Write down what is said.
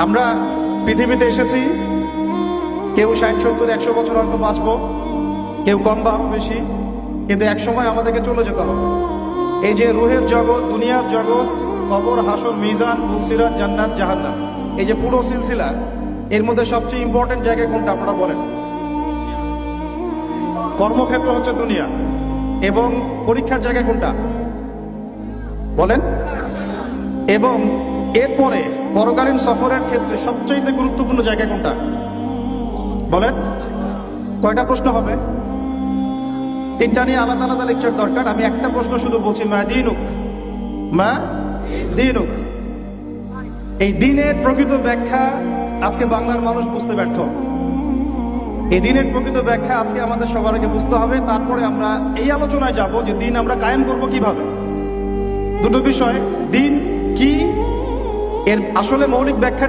আমরা পৃথিবীতে এসেছি, কেউ 60, 70, 100 বছর হয়তো বাঁচবো, কেউ কম বা আরো বেশি, কিন্তু এক সময় আমাদেরকে চলে যেতে হবে। এই যে রুহের জগৎ, দুনিয়ার জগৎ, কবর, হাসর, মিজান, মুলসিরাত, জান্নাত, জাহান্নাম, এই যে পুরো সিলসিলা, এর মধ্যে সবচেয়ে ইম্পর্টেন্ট জায়গা কোনটা আপনারা বলেন? কর্মক্ষেত্র হচ্ছে দুনিয়া, এবং পরীক্ষার জায়গা কোনটা বলেন? এবং এরপরে পরকালীন সফরের ক্ষেত্রে সবচেয়ে গুরুত্বপূর্ণ জায়গা কোনটা বলেন? কয়টা প্রশ্ন হবে? 3টা নিয়ে আলাদা আলাদা লেকচার দরকার। আমি একটা প্রশ্ন শুধু বলছি, মা দিনুক, মা দিনুক। এই দিনের প্রকৃত ব্যাখ্যা আজকে বাংলার মানুষ বুঝতে ব্যর্থ। এই দিনের প্রকৃত ব্যাখ্যা আজকে আমাদের সবার আগে বুঝতে হবে, তারপরে আমরা এই আলোচনায় যাব যে দিন আমরা কায়েম করব কিভাবে। দুটো বিষয়, দিন কি, এর আসলে মৌলিক ব্যাখ্যা